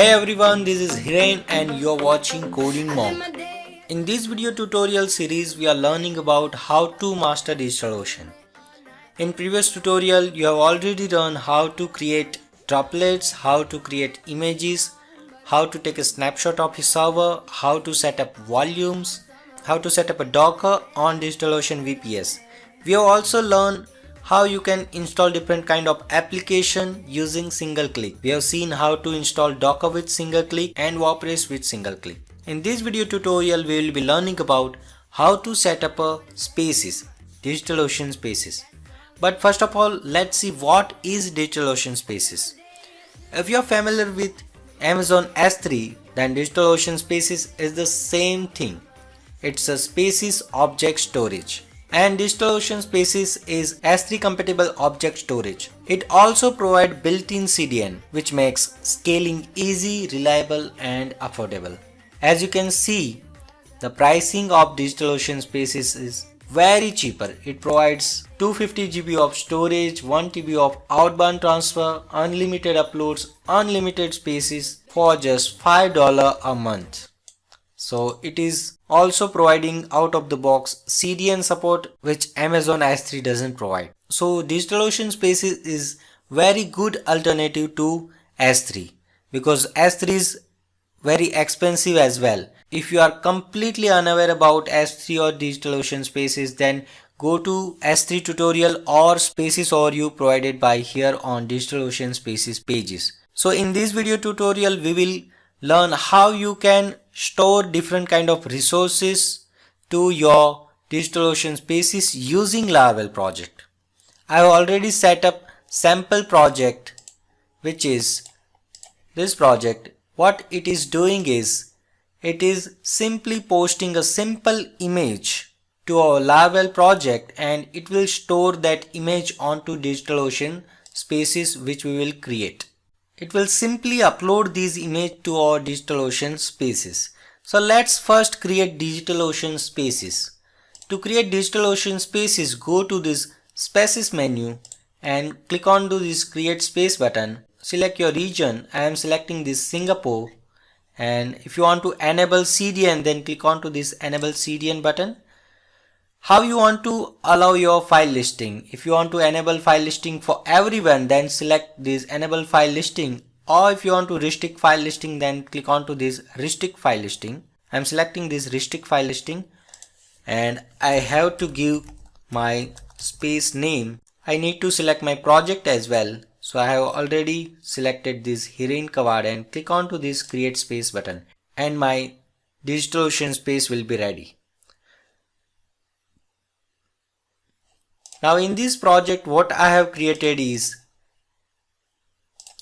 Hey everyone, this is Hiren and you're watching Coding Monk. In this video tutorial series, we are learning about how to master DigitalOcean. In previous tutorial, you have already learned how to create droplets, how to create images, how to take a snapshot of his server, how to set up volumes, how to set up a Docker on DigitalOcean VPS. We have also learned how you can install different kind of application using single click. We have seen how to install Docker with single click and WordPress with single click. In this video tutorial, we will be learning about how to set up a spaces, DigitalOcean spaces. But first of all, let's see what is DigitalOcean spaces. If you are familiar with Amazon S3, then DigitalOcean spaces is the same thing. It's a spaces object storage. And DigitalOcean Spaces is S3 compatible object storage. It also provides built-in CDN, which makes scaling easy, reliable and affordable. As you can see, the pricing of DigitalOcean Spaces is very cheaper. It provides 250 GB of storage, 1 TB of outbound transfer, unlimited uploads, unlimited spaces for just $5 a month. So it is also providing out of the box CDN support, which Amazon S3 doesn't provide. So DigitalOcean Spaces is very good alternative to S3 because S3 is very expensive as well. If you are completely unaware about S3 or DigitalOcean Spaces, then go to S3 tutorial or Spaces overview provided by here on DigitalOcean Spaces pages. So in this video tutorial, we will learn how you can store different kind of resources to your DigitalOcean spaces using Laravel project. I have already set up sample project, which is this project. What it is doing is it is simply posting a simple image to our Laravel project and it will store that image onto DigitalOcean spaces which we will create. It will simply upload this image to our DigitalOcean spaces. So let's first create DigitalOcean spaces. To create DigitalOcean spaces, go to this spaces menu and click on to this create space button. Select your region. I am selecting this Singapore, and if you want to enable CDN, then click on to this enable CDN button. How you want to allow your file listing? If you want to enable file listing for everyone, then select this enable file listing, or if you want to restrict file listing, then click on to this restrict file listing. I am selecting this restrict file listing and I have to give my space name. I need to select my project as well. So I have already selected this Hiren Kawad and click on to this create space button and my DigitalOcean space will be ready. Now in this project, what I have created is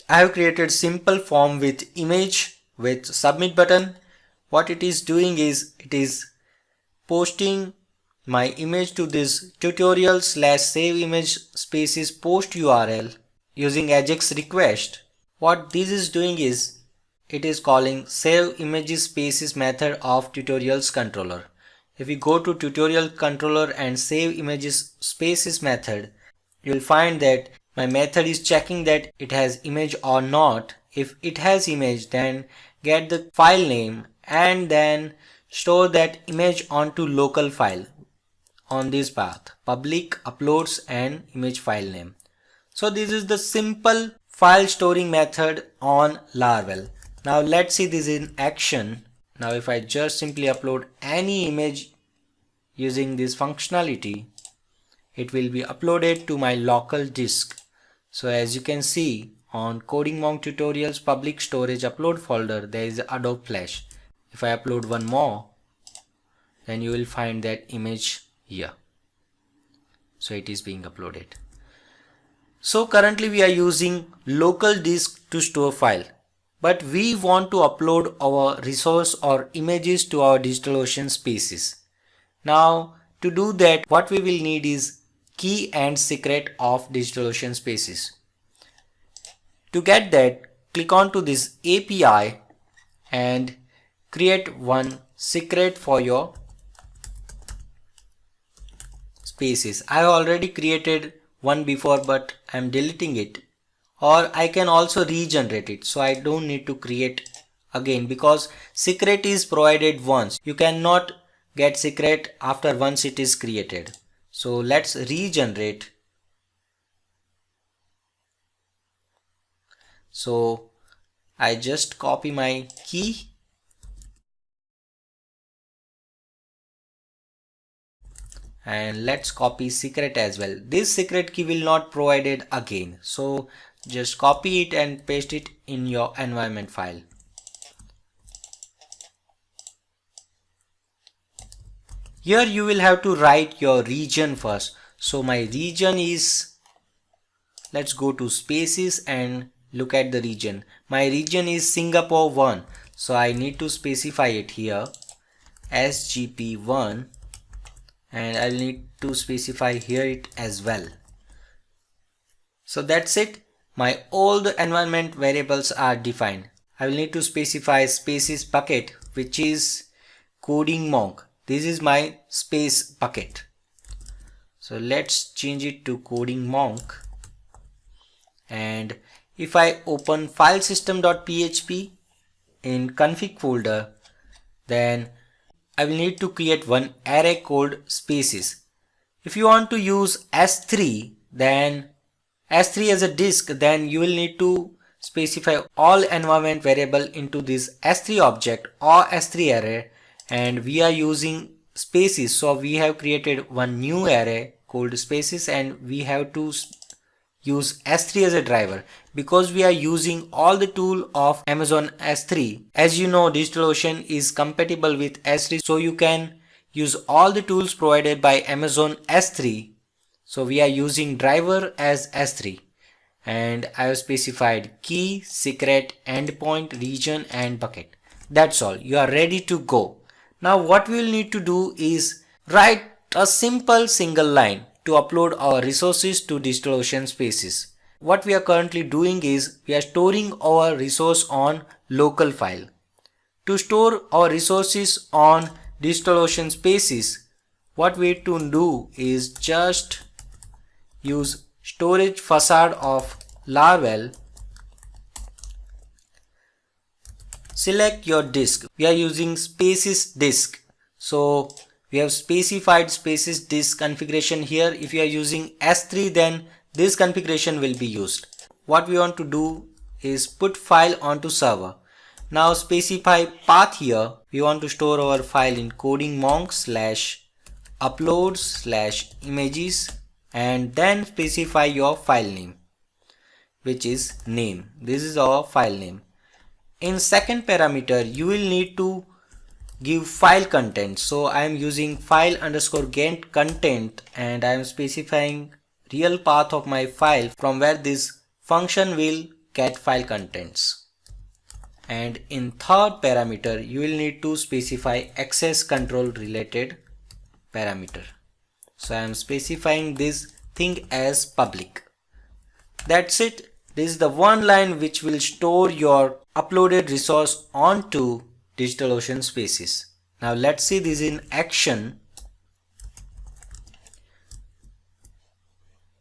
I have created simple form with image with submit button. What it is doing is it is posting my image to this tutorial / save image spaces post URL using Ajax request. What this is doing is it is calling save images spaces method of tutorials controller. If we go to tutorial controller and save images spaces method, you will find that my method is checking that it has image or not. If it has image, then get the file name and then store that image onto local file on this path, public uploads and image file name. So this is the simple file storing method on Laravel. Now let's see this in action. Now if I just simply upload any image using this functionality, it will be uploaded to my local disk. So as you can see on Coding Monk tutorials public storage upload folder, there is Adobe Flash. If I upload one more, then you will find that image here. So it is being uploaded. So currently we are using local disk to store file, but we want to upload our resource or images to our DigitalOcean spaces. Now to do that, what we will need is key and secret of DigitalOcean spaces. To get that, click on to this API and create one secret for your spaces. I have already created one before, but I am deleting it, or I can also regenerate it, so I don't need to create again because secret is provided once. You cannot get secret after once it is created. So let's regenerate. So I just copy my key and let's copy secret as well. This secret key will not provided again. So just copy it and paste it in your environment file. Here you will have to write your region first. So my region is, let's go to spaces and look at the region. My region is Singapore 1. So I need to specify it here SGP1, and I'll need to specify here it as well. So that's it. My all the environment variables are defined. I will need to specify spaces bucket, which is coding monk. This is my space bucket. So let's change it to coding monk. And if I open filesystem.php in config folder, then I will need to create one array called spaces. If you want to use S3, then S3 as a disk, then you will need to specify all environment variable into this S3 object or S3 array, and we are using spaces, so we have created one new array called spaces, and we have to use S3 as a driver because we are using all the tool of Amazon S3. As you know, DigitalOcean is compatible with S3, so you can use all the tools provided by Amazon S3. So we are using driver as S3, and I have specified key, secret, endpoint, region and bucket. That's all. You are ready to go. Now what we will need to do is write a simple single line to upload our resources to DigitalOcean Spaces. What we are currently doing is we are storing our resource on local file. To store our resources on DigitalOcean Spaces, what we need to do is just use storage facade of Laravel. Select your disk. We are using spaces disk. So we have specified spaces disk configuration here. If you are using S3, then this configuration will be used. What we want to do is put file onto server. Now specify path here. We want to store our file in codingmonk/uploads/images, and then specify your file name, which is name. This is our file name. In second parameter, you will need to give file content. So I am using file underscore get content, and I am specifying real path of my file from where this function will get file contents. And in third parameter, you will need to specify access control related parameter. So I am specifying this thing as public. That's it. This is the one line which will store your uploaded resource onto DigitalOcean Spaces. Now let's see this in action.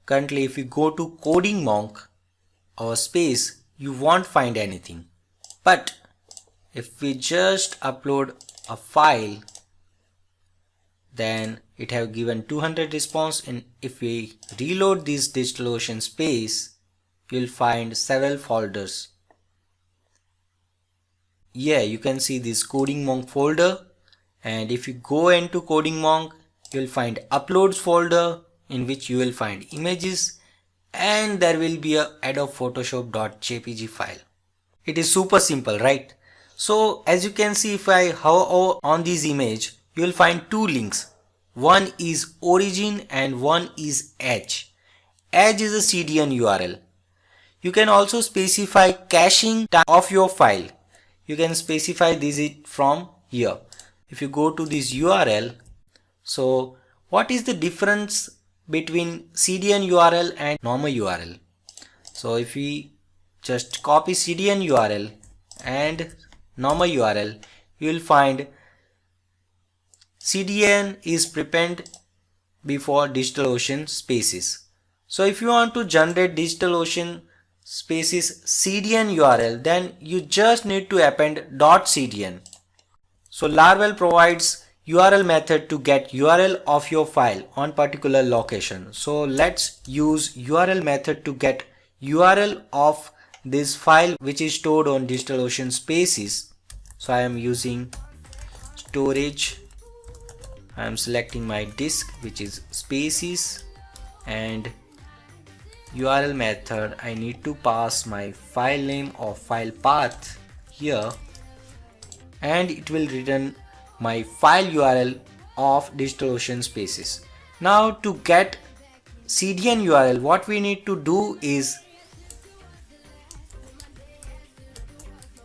Currently, if you go to Coding Monk or space, you won't find anything. But if we just upload a file, then it have given 200 response, and if we reload this DigitalOcean space, you'll find several folders. Yeah, you can see this Coding Monk folder, and if you go into Coding Monk, you'll find uploads folder in which you will find images, and there will be a Adobe Photoshop.jpg file. It is super simple, right? So as you can see, if I hover on this image, you will find two links. One is origin and one is edge. Edge is a CDN URL. You can also specify caching time of your file. You can specify this from here. If you go to this URL, so what is the difference between CDN URL and normal URL? So if we just copy CDN URL and normal URL, you will find CDN is prepared before DigitalOcean Spaces. So if you want to generate DigitalOcean spaces cdn URL, then you just need to append .cdn. So Laravel provides URL method to get URL of your file on particular location. So let's use URL method to get URL of this file which is stored on DigitalOcean Spaces. So I am using storage. I am selecting my disk which is Spaces, and URL method I need to pass my file name or file path here, and it will return my file URL of DigitalOcean Spaces. Now to get CDN URL, what we need to do is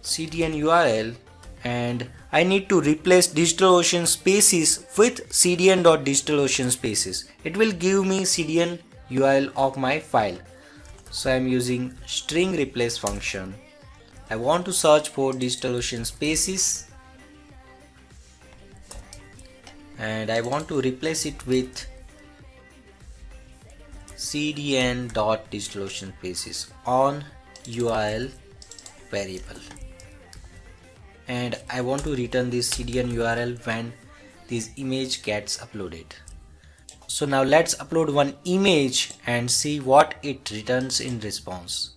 CDN URL, and I need to replace DigitalOcean Spaces with cdn.digitalocean spaces. It will give me CDN URL of my file. So I am using string replace function. I want to search for DigitalOcean Spaces, and I want to replace it with cdn.digitalocean spaces on URL variable, and I want to return this cdn URL when this image gets uploaded. So now let's upload one image and see what it returns in response.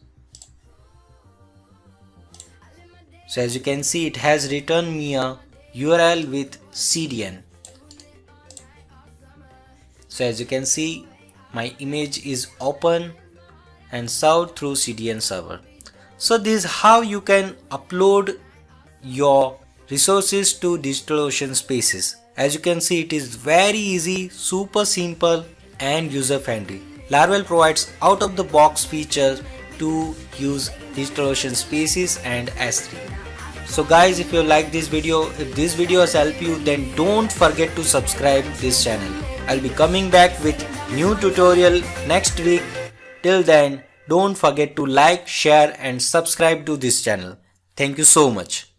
So as you can see, it has returned me a URL with CDN. So as you can see, my image is open and served through CDN server. So this is how you can upload your resources to DigitalOcean Spaces. As you can see, it is very easy, super simple and user friendly. Laravel provides out of the box features to use DigitalOcean Spaces and S3. So guys, if you like this video, if this video has helped you, then don't forget to subscribe this channel. I'll be coming back with new tutorial next week. Till then, don't forget to like, share and subscribe to this channel. Thank you so much.